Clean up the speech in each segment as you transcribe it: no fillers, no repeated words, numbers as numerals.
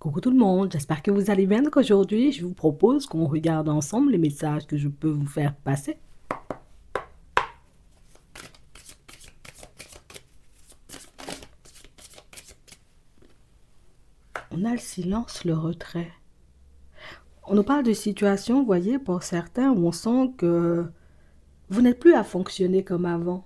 Coucou tout le monde, j'espère que vous allez bien. Donc aujourd'hui, je vous propose qu'on regarde ensemble les messages que je peux vous faire passer. On a le silence, le retrait. On nous parle de situations, vous voyez, pour certains, où on sent que vous n'êtes plus à fonctionner comme avant.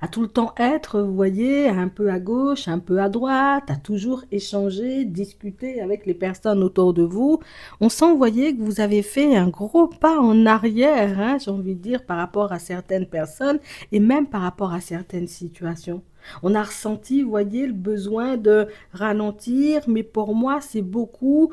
À tout le temps être, vous voyez, un peu à gauche, un peu à droite, à toujours échanger, discuter avec les personnes autour de vous. On sent, vous voyez, que vous avez fait un gros pas en arrière, hein, j'ai envie de dire, par rapport à certaines personnes et même par rapport à certaines situations. On a ressenti, vous voyez, le besoin de ralentir, mais pour moi, c'est beaucoup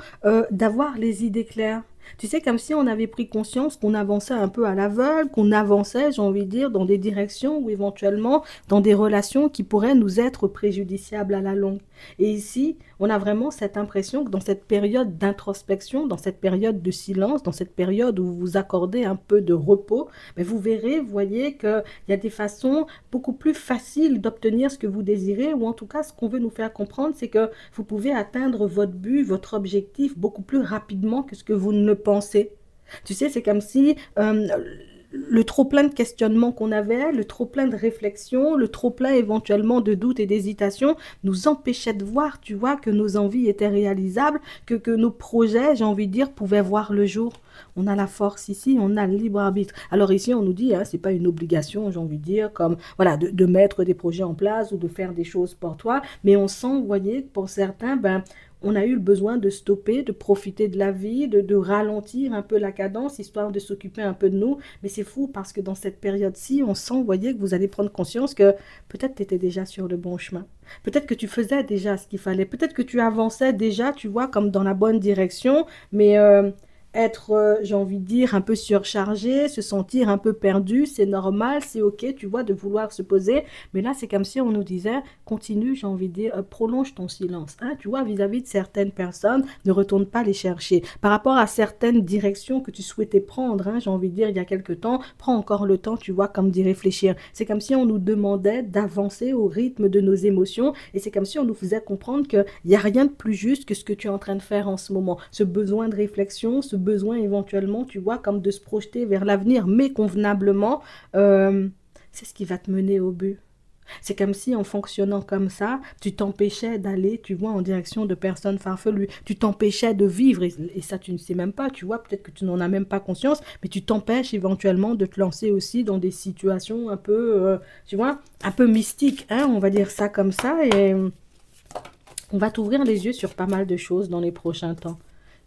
d'avoir les idées claires. Tu sais, comme si on avait pris conscience qu'on avançait un peu à l'aveugle, qu'on avançait, j'ai envie de dire, dans des directions ou éventuellement dans des relations qui pourraient nous être préjudiciables à la longue. Et ici, on a vraiment cette impression que dans cette période d'introspection, dans cette période de silence, dans cette période où vous vous accordez un peu de repos, mais vous verrez, vous voyez qu'il y a des façons beaucoup plus faciles d'obtenir ce que vous désirez, ou en tout cas, ce qu'on veut nous faire comprendre, c'est que vous pouvez atteindre votre but, votre objectif beaucoup plus rapidement que ce que vous ne le pensez. Tu sais, c'est comme si le trop-plein de questionnements qu'on avait, le trop-plein de réflexions, le trop-plein éventuellement de doutes et d'hésitations nous empêchait de voir, tu vois, que nos envies étaient réalisables, que nos projets, j'ai envie de dire, pouvaient voir le jour. On a la force ici, on a le libre arbitre. Alors ici, on nous dit, hein, c'est pas une obligation, j'ai envie de dire, comme voilà, de mettre des projets en place ou de faire des choses pour toi, mais on sent, vous voyez, pour certains, ben, on a eu le besoin de stopper, de profiter de la vie, de ralentir un peu la cadence, histoire de s'occuper un peu de nous. Mais c'est fou parce que dans cette période-ci, on sent, vous voyez, que vous allez prendre conscience que peut-être tu étais déjà sur le bon chemin. Peut-être que tu faisais déjà ce qu'il fallait. Peut-être que tu avançais déjà, tu vois, comme dans la bonne direction. Mais être, j'ai envie de dire, un peu surchargé, se sentir un peu perdu, c'est normal, c'est ok, tu vois, de vouloir se poser. Mais là, c'est comme si on nous disait, continue, j'ai envie de dire, prolonge ton silence. Hein, tu vois, vis-à-vis de certaines personnes, ne retourne pas les chercher. Par rapport à certaines directions que tu souhaitais prendre, hein, j'ai envie de dire, il y a quelque temps, prends encore le temps, tu vois, comme d'y réfléchir. C'est comme si on nous demandait d'avancer au rythme de nos émotions et c'est comme si on nous faisait comprendre qu'il n'y a rien de plus juste que ce que tu es en train de faire en ce moment. Ce besoin de réflexion, ce besoin éventuellement, tu vois, comme de se projeter vers l'avenir, mais convenablement, c'est ce qui va te mener au but. C'est comme si en fonctionnant comme ça, tu t'empêchais d'aller, tu vois, en direction de personnes farfelues. Tu t'empêchais de vivre, et ça tu ne sais même pas, tu vois, peut-être que tu n'en as même pas conscience, mais tu t'empêches éventuellement de te lancer aussi dans des situations un peu, tu vois, un peu mystiques, hein, on va dire ça comme ça, et on va t'ouvrir les yeux sur pas mal de choses dans les prochains temps.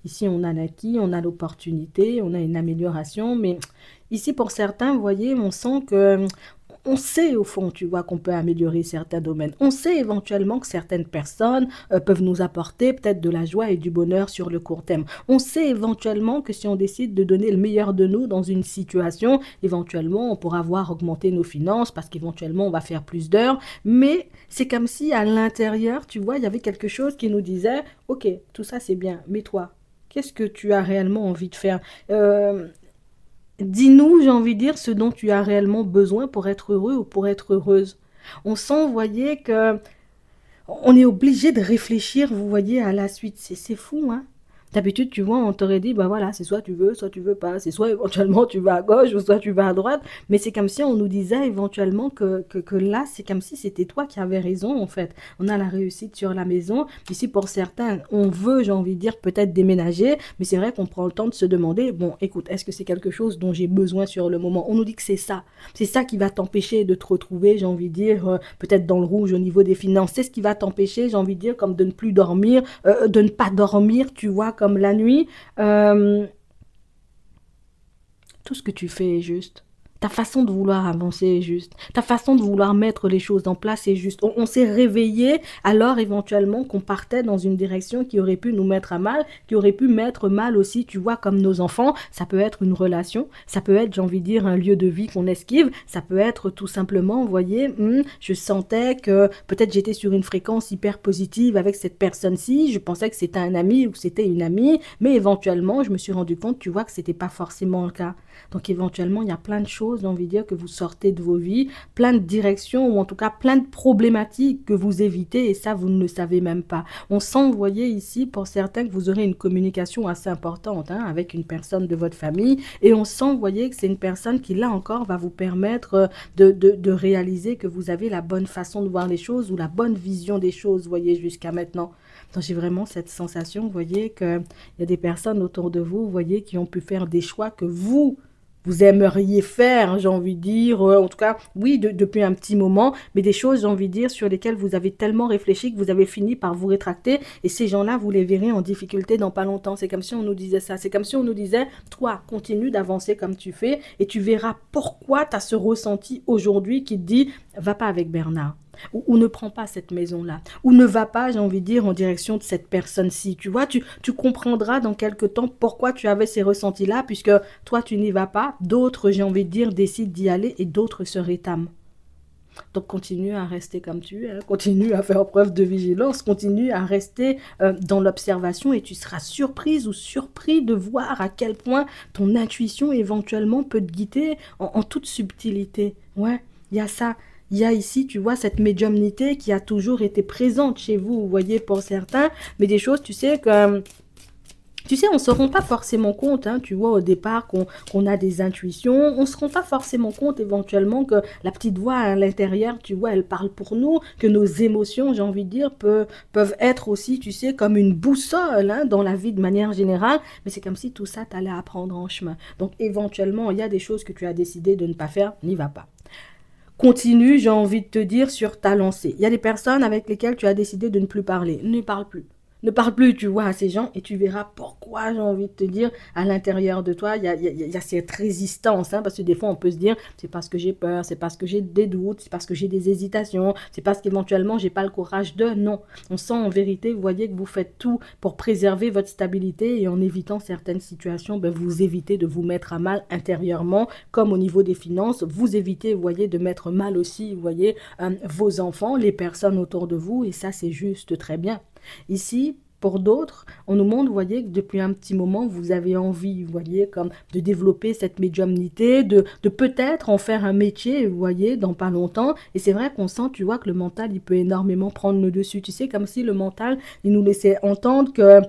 Ici, on a l'acquis, on a l'opportunité, on a une amélioration, mais ici, pour certains, vous voyez, on sent que on sait au fond, tu vois, qu'on peut améliorer certains domaines. On sait éventuellement que certaines personnes peuvent nous apporter peut-être de la joie et du bonheur sur le court terme. On sait éventuellement que si on décide de donner le meilleur de nous dans une situation, éventuellement, on pourra voir augmenter nos finances parce qu'éventuellement, on va faire plus d'heures. Mais c'est comme si à l'intérieur, tu vois, il y avait quelque chose qui nous disait, OK, tout ça c'est bien, mais toi, qu'est-ce que tu as réellement envie de faire? Dis-nous, j'ai envie de dire, ce dont tu as réellement besoin pour être heureux ou pour être heureuse. On sent, vous voyez, que on est obligé de réfléchir, vous voyez, à la suite. C'est fou, hein? D'habitude, tu vois, on t'aurait dit, bah voilà, c'est soit tu veux pas. C'est soit éventuellement tu vas à gauche ou soit tu vas à droite. Mais c'est comme si on nous disait éventuellement que là, c'est comme si c'était toi qui avais raison, en fait. On a la réussite sur la maison. Ici, pour certains, on veut, j'ai envie de dire, peut-être déménager. Mais c'est vrai qu'on prend le temps de se demander, bon, écoute, est-ce que c'est quelque chose dont j'ai besoin sur le moment? On nous dit que c'est ça. C'est ça qui va t'empêcher de te retrouver, j'ai envie de dire, peut-être dans le rouge au niveau des finances. C'est ce qui va t'empêcher, j'ai envie de dire, comme de ne plus dormir, de ne pas dormir, tu vois, comme la nuit. Euh, Tout ce que tu fais est juste. Ta façon de vouloir avancer est juste. Ta façon de vouloir mettre les choses en place est juste. On s'est réveillé alors éventuellement qu'on partait dans une direction qui aurait pu nous mettre à mal, qui aurait pu mettre mal aussi, tu vois, comme nos enfants. Ça peut être une relation, ça peut être, j'ai envie de dire, un lieu de vie qu'on esquive, ça peut être tout simplement, vous voyez, je sentais que peut-être j'étais sur une fréquence hyper positive avec cette personne-ci, je pensais que c'était un ami ou que c'était une amie, mais éventuellement, je me suis rendu compte, tu vois, que c'était pas forcément le cas. Donc éventuellement, il y a plein de choses, j'ai envie de dire, que vous sortez de vos vies, plein de directions ou en tout cas plein de problématiques que vous évitez et ça, vous ne le savez même pas. On sent, vous voyez ici, pour certains, que vous aurez une communication assez importante hein, avec une personne de votre famille et on sent, vous voyez, que c'est une personne qui, là encore, va vous permettre de réaliser que vous avez la bonne façon de voir les choses ou la bonne vision des choses, vous voyez, jusqu'à maintenant. Donc j'ai vraiment cette sensation, vous voyez, qu'il y a des personnes autour de vous, vous voyez, qui ont pu faire des choix que vous aimeriez faire, hein, j'ai envie de dire, en tout cas, oui, depuis un petit moment, mais des choses, j'ai envie de dire, sur lesquelles vous avez tellement réfléchi que vous avez fini par vous rétracter, et ces gens-là, vous les verrez en difficulté dans pas longtemps. C'est comme si on nous disait ça, c'est comme si on nous disait, toi, continue d'avancer comme tu fais, et tu verras pourquoi tu as ce ressenti aujourd'hui qui te dit, va pas avec Bernard. Ou ne prends pas cette maison-là, ou ne va pas, j'ai envie de dire, en direction de cette personne-ci. Tu vois, tu comprendras dans quelque temps pourquoi tu avais ces ressentis-là, puisque toi, tu n'y vas pas, d'autres, j'ai envie de dire, décident d'y aller et d'autres se rétament. Donc continue à rester comme tu es, hein, continue à faire preuve de vigilance, continue à rester dans l'observation et tu seras surprise ou surpris de voir à quel point ton intuition éventuellement peut te guider en toute subtilité. Ouais, il y a ça. Il y a ici, tu vois, cette médiumnité qui a toujours été présente chez vous, vous voyez, pour certains, mais des choses, tu sais, que... Tu sais, on ne se rend pas forcément compte, hein, tu vois, au départ, qu'on a des intuitions. On ne se rend pas forcément compte, éventuellement, que la petite voix à l'intérieur, tu vois, elle parle pour nous, que nos émotions, j'ai envie de dire, peuvent être aussi, tu sais, comme une boussole hein, dans la vie de manière générale. Mais c'est comme si tout ça t'allait apprendre en chemin. Donc, éventuellement, il y a des choses que tu as décidé de ne pas faire, n'y va pas. Continue, j'ai envie de te dire, sur ta lancée. Il y a des personnes avec lesquelles tu as décidé de ne plus parler. Ne parle plus. Ne parle plus, tu vois, à ces gens et tu verras pourquoi, j'ai envie de te dire, à l'intérieur de toi, il y a cette résistance, hein, parce que des fois, on peut se dire, c'est parce que j'ai peur, c'est parce que j'ai des doutes, c'est parce que j'ai des hésitations, c'est parce qu'éventuellement, j'ai pas le courage de... Non, on sent en vérité, vous voyez, que vous faites tout pour préserver votre stabilité et en évitant certaines situations, ben, vous évitez de vous mettre à mal intérieurement, comme au niveau des finances, vous évitez, vous voyez, de mettre mal aussi, vous voyez, vos enfants, les personnes autour de vous, et ça, c'est juste très bien. Ici, pour d'autres, on nous montre, vous voyez, que depuis un petit moment, vous avez envie, vous voyez, comme de développer cette médiumnité, de peut-être en faire un métier, vous voyez, dans pas longtemps. Et c'est vrai qu'on sent, tu vois, que le mental, il peut énormément prendre le dessus. Tu sais, comme si le mental, il nous laissait entendre que...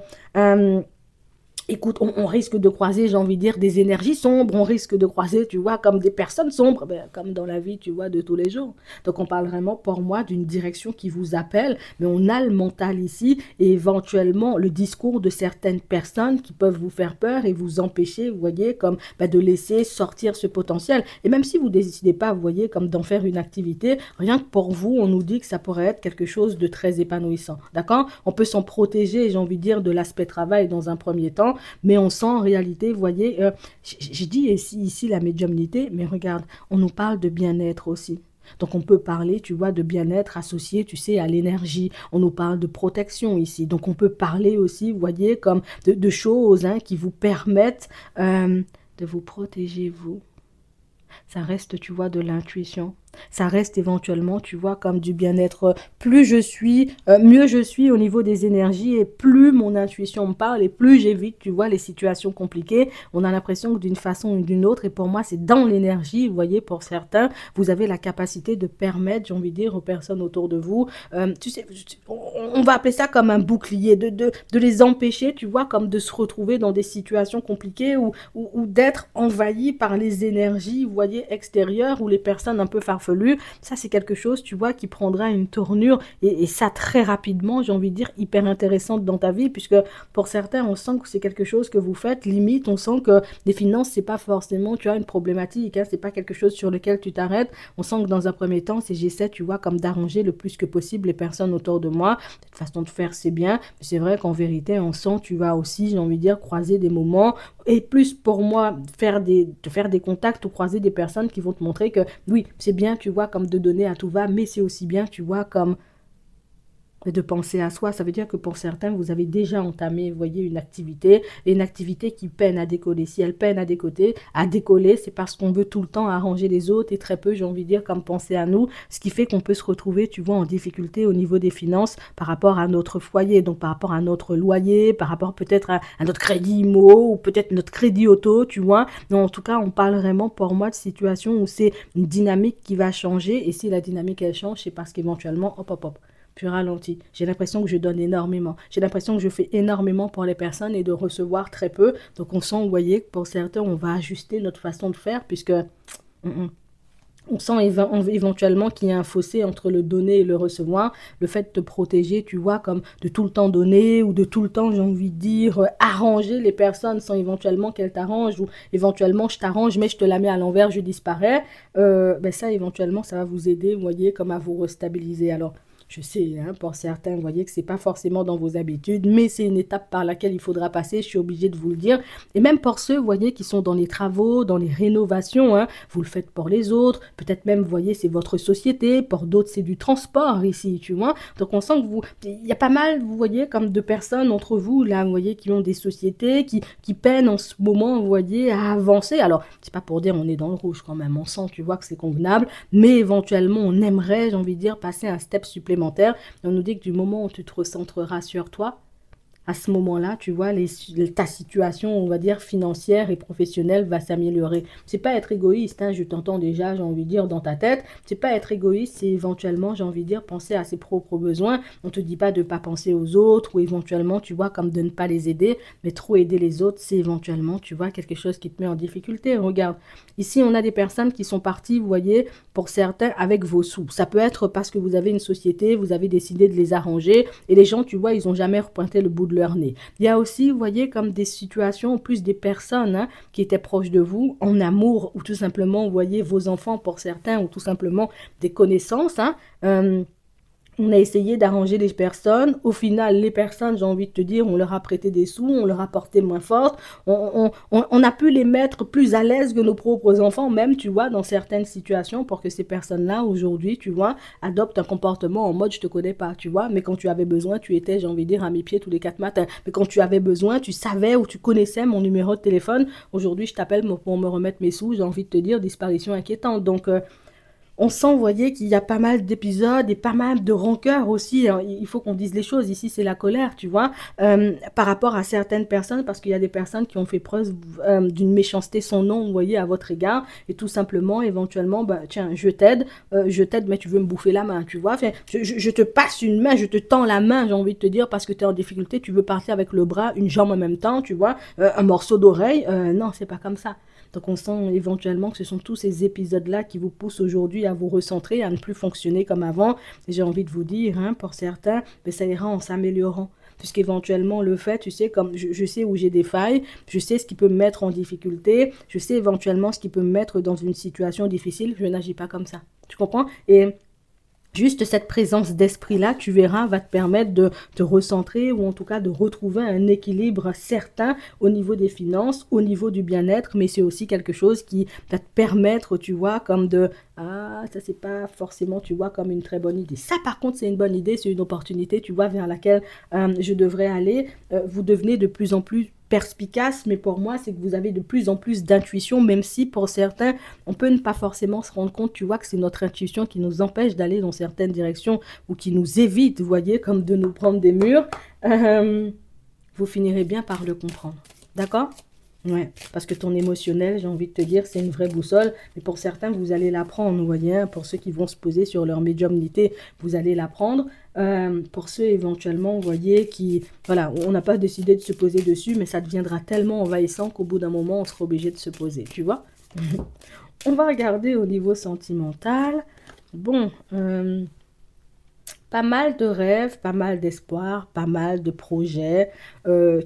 écoute, on risque de croiser, j'ai envie de dire, des énergies sombres, on risque de croiser, tu vois, comme des personnes sombres, ben, comme dans la vie, tu vois, de tous les jours. Donc, on parle vraiment, pour moi, d'une direction qui vous appelle, mais on a le mental ici et éventuellement le discours de certaines personnes qui peuvent vous faire peur et vous empêcher, vous voyez, comme ben, de laisser sortir ce potentiel. Et même si vous ne décidez pas, vous voyez, comme d'en faire une activité, rien que pour vous, on nous dit que ça pourrait être quelque chose de très épanouissant, d'accord? On peut s'en protéger, j'ai envie de dire, de l'aspect travail dans un premier temps, mais on sent en réalité, vous voyez, j'ai dit ici la médiumnité, mais regarde, on nous parle de bien-être aussi. Donc on peut parler, tu vois, de bien-être associé, tu sais, à l'énergie. On nous parle de protection ici. Donc on peut parler aussi, vous voyez, comme de choses hein, qui vous permettent de vous protéger, vous. Ça reste, tu vois, de l'intuition. Ça reste éventuellement, tu vois, comme du bien-être. Plus je suis, mieux je suis au niveau des énergies et plus mon intuition me parle et plus j'évite, tu vois, les situations compliquées. On a l'impression que d'une façon ou d'une autre, et pour moi, c'est dans l'énergie, vous voyez, pour certains, vous avez la capacité de permettre, j'ai envie de dire, aux personnes autour de vous, tu sais, on va appeler ça comme un bouclier, de les empêcher, tu vois, comme de se retrouver dans des situations compliquées ou d'être envahis par les énergies, vous voyez, extérieures ou les personnes un peu farfelues. Ça, c'est quelque chose, tu vois, qui prendra une tournure et ça très rapidement, j'ai envie de dire, hyper intéressante dans ta vie, puisque pour certains, on sent que c'est quelque chose que vous faites, limite, on sent que les finances, c'est pas forcément, tu as une problématique, hein, c'est pas quelque chose sur lequel tu t'arrêtes. On sent que dans un premier temps, c'est j'essaie, tu vois, comme d'arranger le plus que possible les personnes autour de moi. Cette façon de faire, c'est bien, mais c'est vrai qu'en vérité, on sent, tu vas aussi, j'ai envie de dire, croiser des moments et plus pour moi, de faire des contacts ou croiser des personnes qui vont te montrer que oui, c'est bien, tu vois, comme de donner à tout va, mais c'est aussi bien, tu vois, comme de penser à soi. Ça veut dire que pour certains, vous avez déjà entamé, vous voyez, une activité qui peine à décoller. Si elle peine à décoller, c'est parce qu'on veut tout le temps arranger les autres et très peu, j'ai envie de dire, comme penser à nous, ce qui fait qu'on peut se retrouver, tu vois, en difficulté au niveau des finances par rapport à notre foyer, donc par rapport à notre loyer, par rapport peut-être à notre crédit IMO ou peut-être notre crédit auto, tu vois. Donc, en tout cas, on parle vraiment pour moi de situation où c'est une dynamique qui va changer et si la dynamique elle change, c'est parce qu'éventuellement, hop, hop, hop, puis ralenti. J'ai l'impression que je donne énormément. J'ai l'impression que je fais énormément pour les personnes et de recevoir très peu. Donc on sent, vous voyez, que pour certains, on va ajuster notre façon de faire puisque on sent éventuellement qu'il y a un fossé entre le donner et le recevoir. Le fait de te protéger, tu vois, comme de tout le temps donner ou de tout le temps, j'ai envie de dire, arranger les personnes sans éventuellement qu'elles t'arrangent ou éventuellement je t'arrange mais je te la mets à l'envers, je disparais. Ben ça, éventuellement, ça va vous aider, vous voyez, comme à vous restabiliser. Alors, je sais, hein, pour certains, vous voyez que c'est pas forcément dans vos habitudes, mais c'est une étape par laquelle il faudra passer, je suis obligée de vous le dire. Et même pour ceux, vous voyez, qui sont dans les travaux, dans les rénovations, hein, vous le faites pour les autres, peut-être même, vous voyez, c'est votre société, pour d'autres, c'est du transport ici, tu vois. Donc on sent que il y a pas mal, vous voyez, comme de personnes entre vous, là, vous voyez, qui ont des sociétés, qui peinent en ce moment, vous voyez, à avancer. Alors, c'est pas pour dire on est dans le rouge quand même, on sent, tu vois, que c'est convenable, mais éventuellement, on aimerait, j'ai envie de dire, passer un step supplémentaire. On nous dit que du moment où tu te recentreras sur toi, à ce moment-là, tu vois, ta situation, on va dire, financière et professionnelle va s'améliorer. C'est pas être égoïste, hein, je t'entends déjà, j'ai envie de dire, dans ta tête. C'est pas être égoïste, c'est éventuellement, j'ai envie de dire, penser à ses propres besoins. On te dit pas de pas penser aux autres ou éventuellement, tu vois, comme de ne pas les aider, mais trop aider les autres, c'est éventuellement, tu vois, quelque chose qui te met en difficulté. Regarde, ici, on a des personnes qui sont parties, vous voyez, pour certains, avec vos sous. Ça peut être parce que vous avez une société, vous avez décidé de les arranger et les gens, tu vois, ils ont jamais repointé le bout de leur nez. Il y a aussi, vous voyez, comme des situations, plus des personnes hein, qui étaient proches de vous, en amour, ou tout simplement, vous voyez, vos enfants pour certains, ou tout simplement des connaissances, hein, on a essayé d'arranger les personnes. Au final, les personnes, j'ai envie de te dire, on leur a prêté des sous, on leur a porté moins forte. On a pu les mettre plus à l'aise que nos propres enfants, même, tu vois, dans certaines situations, pour que ces personnes-là, aujourd'hui, tu vois, adoptent un comportement en mode je te connais pas, tu vois. Mais quand tu avais besoin, tu étais, j'ai envie de dire, à mes pieds tous les 4 matins. Mais quand tu avais besoin, tu savais ou tu connaissais mon numéro de téléphone. Aujourd'hui, je t'appelle pour me remettre mes sous, j'ai envie de te dire, disparition inquiétante. Donc, on sent, vous voyez, qu'il y a pas mal d'épisodes et pas mal de rancœur aussi. Alors, il faut qu'on dise les choses. Ici, c'est la colère, tu vois, par rapport à certaines personnes, parce qu'il y a des personnes qui ont fait preuve d'une méchanceté sans nom, vous voyez, à votre égard, et tout simplement, éventuellement, bah, tiens, je t'aide, mais tu veux me bouffer la main, tu vois. Enfin, je te passe une main, je te tends la main, j'ai envie de te dire, parce que tu es en difficulté, tu veux partir avec le bras, une jambe en même temps, tu vois, un morceau d'oreille. Non, c'est pas comme ça. Donc on sent éventuellement que ce sont tous ces épisodes-là qui vous poussent aujourd'hui à vous recentrer, à ne plus fonctionner comme avant. Et j'ai envie de vous dire, hein, pour certains, mais ça ira en s'améliorant. Puisqu'éventuellement le fait, tu sais, comme je sais où j'ai des failles, je sais ce qui peut me mettre en difficulté, je sais éventuellement ce qui peut me mettre dans une situation difficile, je n'agis pas comme ça. Tu comprends? Et juste cette présence d'esprit-là, tu verras, va te permettre de te recentrer ou en tout cas de retrouver un équilibre certain au niveau des finances, au niveau du bien-être, mais c'est aussi quelque chose qui va te permettre, tu vois, comme de... Ah, ça c'est pas forcément, tu vois, comme une très bonne idée. Ça par contre, c'est une bonne idée, c'est une opportunité, tu vois, vers laquelle je devrais aller. Vous devenez de plus en plus perspicace, mais pour moi, c'est que vous avez de plus en plus d'intuition, même si pour certains, on peut ne pas forcément se rendre compte, tu vois, que c'est notre intuition qui nous empêche d'aller dans certaines directions ou qui nous évite, vous voyez, comme de nous prendre des murs. Vous finirez bien par le comprendre. D'accord? Ouais, parce que ton émotionnel, j'ai envie de te dire, c'est une vraie boussole. Mais pour certains, vous allez l'apprendre, vous voyez. Hein, pour ceux qui vont se poser sur leur médiumnité, vous allez l'apprendre. Pour ceux éventuellement, vous voyez, qui... Voilà, on n'a pas décidé de se poser dessus, mais ça deviendra tellement envahissant qu'au bout d'un moment, on sera obligé de se poser, tu vois. On va regarder au niveau sentimental. Bon, pas mal de rêves, pas mal d'espoirs, pas mal de projets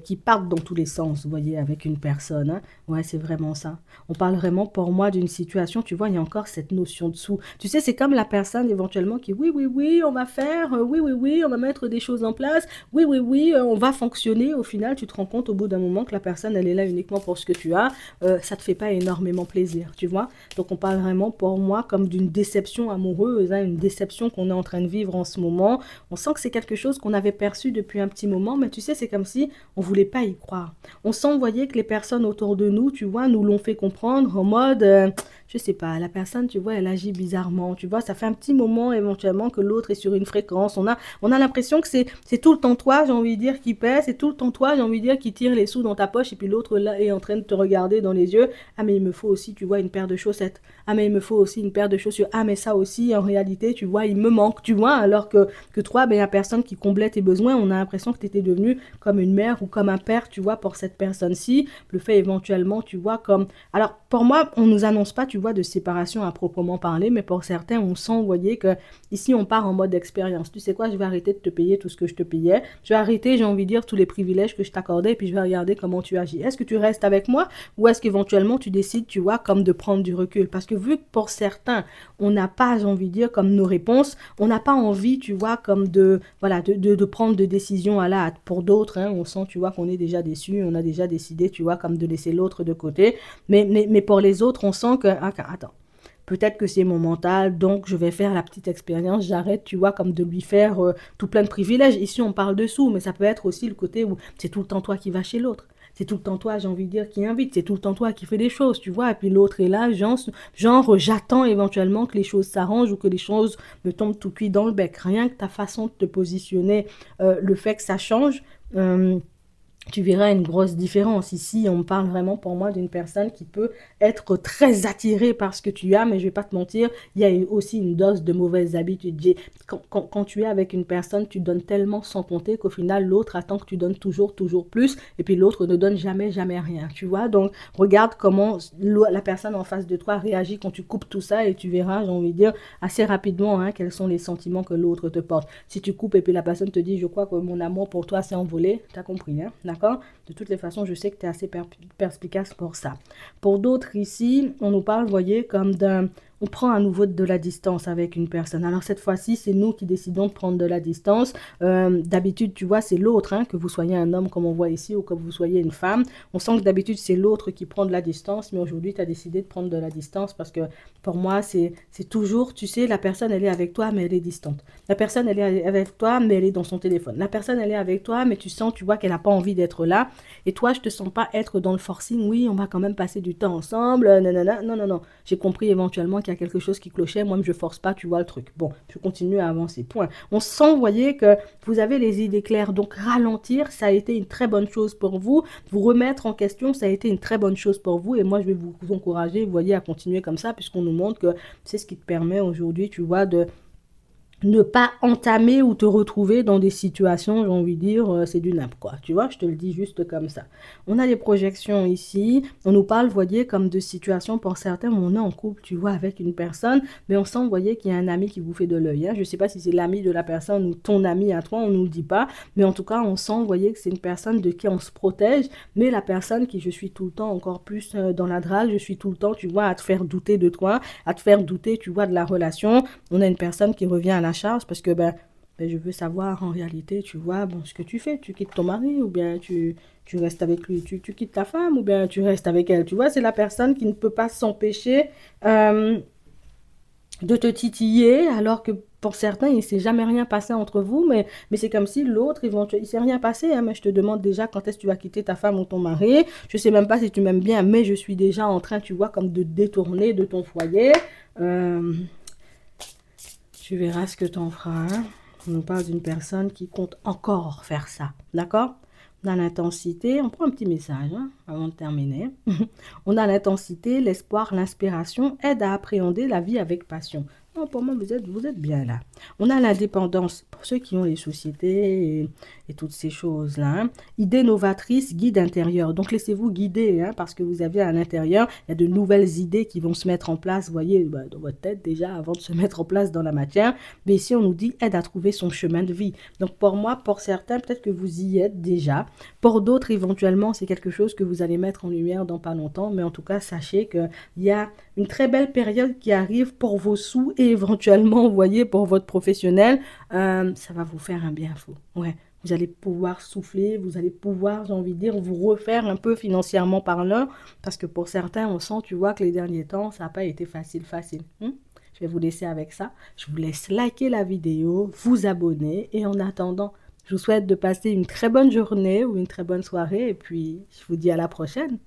qui partent dans tous les sens, vous voyez, avec une personne. Hein. Ouais, c'est vraiment ça. On parle vraiment pour moi d'une situation, tu vois, il y a encore cette notion de sous. Tu sais, c'est comme la personne éventuellement qui, oui, oui, oui, on va faire, oui, oui, oui, on va mettre des choses en place, oui, oui, oui, on va fonctionner. Au final, tu te rends compte au bout d'un moment que la personne, elle est là uniquement pour ce que tu as. Ça te fait pas énormément plaisir, tu vois. Donc, on parle vraiment pour moi comme d'une déception amoureuse, hein, une déception qu'on est en train de vivre en ce moment. moment. On sent que c'est quelque chose qu'on avait perçu depuis un petit moment, mais tu sais, c'est comme si on voulait pas y croire. On sent, vous voyez, que les personnes autour de nous, tu vois, nous l'ont fait comprendre en mode, je sais pas, la personne, tu vois, elle agit bizarrement, tu vois, ça fait un petit moment éventuellement que l'autre est sur une fréquence. On a l'impression que c'est tout le temps toi, j'ai envie de dire, qui pèse, c'est tout le temps toi, j'ai envie de dire, qui tire les sous dans ta poche, et puis l'autre là est en train de te regarder dans les yeux. Ah, mais il me faut aussi, tu vois, une paire de chaussettes. Ah, mais il me faut aussi une paire de chaussures. Ah, mais ça aussi, en réalité, tu vois, il me manque, tu vois, alors que toi, ben, la personne qui comblait tes besoins, on a l'impression que tu étais devenu comme une mère ou comme un père, tu vois, pour cette personne-ci. Le fait éventuellement, tu vois, comme... Alors, pour moi, on nous annonce pas, tu vois, de séparation à proprement parler, mais pour certains, on sent, vous voyez, que ici, on part en mode expérience. Tu sais quoi, je vais arrêter de te payer tout ce que je te payais. Je vais arrêter, j'ai envie de dire, tous les privilèges que je t'accordais, et puis je vais regarder comment tu agis. Est-ce que tu restes avec moi ou est-ce qu'éventuellement tu décides, tu vois, comme de prendre du recul? Parce que vu que pour certains, on n'a pas, j'ai envie de dire, comme nos réponses, on n'a pas envie, tu vois, comme de, voilà, de prendre de décisions à la hâte. Pour d'autres, hein, on sent, tu vois, qu'on est déjà déçu, on a déjà décidé, tu vois, comme de laisser l'autre de côté. Mais pour les autres, on sent que, ah, attends, peut-être que c'est mon mental, donc je vais faire la petite expérience, j'arrête, tu vois, comme de lui faire tout plein de privilèges. Ici, on parle de sous, mais ça peut être aussi le côté où c'est tout le temps toi qui vas chez l'autre. C'est tout le temps toi, j'ai envie de dire, qui invite. C'est tout le temps toi qui fais des choses, tu vois. Et puis l'autre est là, genre j'attends éventuellement que les choses s'arrangent ou que les choses me tombent tout cuit dans le bec. Rien que ta façon de te positionner, le fait que ça change, tu verras une grosse différence. Ici, on parle vraiment pour moi d'une personne qui peut être très attirée par ce que tu as, mais je vais pas te mentir, il y a aussi une dose de mauvaises habitudes. Quand tu es avec une personne, tu donnes tellement sans compter qu'au final, l'autre attend que tu donnes toujours, toujours plus, et puis l'autre ne donne jamais, jamais rien, tu vois. Donc, regarde comment la personne en face de toi réagit quand tu coupes tout ça, et tu verras, j'ai envie de dire, assez rapidement, hein, quels sont les sentiments que l'autre te porte. Si tu coupes et puis la personne te dit, je crois que mon amour pour toi s'est envolé, tu as compris, hein, d'accord? De toutes les façons, je sais que tu es assez perspicace pour ça. Pour d'autres ici, on nous parle, vous voyez, comme d'un... On prend à nouveau de la distance avec une personne. Alors cette fois-ci, c'est nous qui décidons de prendre de la distance. D'habitude, tu vois, c'est l'autre, hein, que vous soyez un homme comme on voit ici ou que vous soyez une femme. On sent que d'habitude, c'est l'autre qui prend de la distance, mais aujourd'hui, tu as décidé de prendre de la distance parce que pour moi, c'est toujours, tu sais, la personne, elle est avec toi, mais elle est distante. La personne, elle est avec toi, mais elle est dans son téléphone. La personne, elle est avec toi, mais tu sens, tu vois, qu'elle n'a pas envie d'être là. Et toi, je te sens pas être dans le forcing. Oui, on va quand même passer du temps ensemble. Nanana. Non, non, non. J'ai compris éventuellement qu'il y a quelque chose qui clochait. Moi, je force pas, tu vois le truc. Bon, je continue à avancer. Point. On sent, vous voyez, que vous avez les idées claires. Donc, ralentir, ça a été une très bonne chose pour vous. Vous remettre en question, ça a été une très bonne chose pour vous. Et moi, je vais vous encourager, vous voyez, à continuer comme ça, puisqu'on nous montre que c'est ce qui te permet aujourd'hui, tu vois, de ne pas entamer ou te retrouver dans des situations, j'ai envie de dire, c'est du nappe, quoi. Tu vois, je te le dis juste comme ça. On a des projections ici. On nous parle, vous voyez, comme de situations pour certains où on est en couple, tu vois, avec une personne, mais on sent, vous voyez, qu'il y a un ami qui vous fait de l'œil, hein. Je ne sais pas si c'est l'ami de la personne ou ton ami à toi, on ne nous le dit pas, mais en tout cas, on sent, vous voyez, que c'est une personne de qui on se protège, mais la personne qui, je suis tout le temps encore plus dans la drague, je suis tout le temps, tu vois, à te faire douter de toi, à te faire douter, tu vois, de la relation. On a une personne qui revient à la charge parce que je veux savoir en réalité, tu vois, bon, ce que tu fais. Tu quittes ton mari ou bien tu restes avec lui. Tu quittes ta femme ou bien tu restes avec elle. Tu vois, c'est la personne qui ne peut pas s'empêcher de te titiller alors que pour certains, il ne s'est jamais rien passé entre vous, mais c'est comme si l'autre, il ne s'est rien passé, hein, mais je te demande déjà quand est-ce que tu vas quitter ta femme ou ton mari. Je ne sais même pas si tu m'aimes bien, mais je suis déjà en train, tu vois, comme de détourner de ton foyer. Tu verras ce que tu en feras, hein. On nous parle d'une personne qui compte encore faire ça, d'accord? On a l'intensité, on prend un petit message, hein, avant de terminer. On a l'intensité, l'espoir, l'inspiration, aide à appréhender la vie avec passion. Non, pour moi, vous êtes bien là. On a l'indépendance, pour ceux qui ont les sociétés et toutes ces choses-là, hein. Idée novatrice, guide intérieur. Donc, laissez-vous guider, hein, parce que vous avez à l'intérieur, il y a de nouvelles idées qui vont se mettre en place, vous voyez, dans votre tête déjà, avant de se mettre en place dans la matière. Mais ici, on nous dit aide à trouver son chemin de vie. Donc, pour moi, pour certains, peut-être que vous y êtes déjà. Pour d'autres, éventuellement, c'est quelque chose que vous allez mettre en lumière dans pas longtemps. Mais en tout cas, sachez qu'il y a une très belle période qui arrive pour vos sous et éventuellement, vous voyez, pour votre professionnel. Ça va vous faire un bien fou. Ouais. Vous allez pouvoir souffler, vous allez pouvoir, j'ai envie de dire, vous refaire un peu financièrement parlant. Parce que pour certains, on sent, tu vois, que les derniers temps, ça n'a pas été facile. Je vais vous laisser avec ça. Je vous laisse liker la vidéo, vous abonner et en attendant, je vous souhaite de passer une très bonne journée ou une très bonne soirée et puis je vous dis à la prochaine.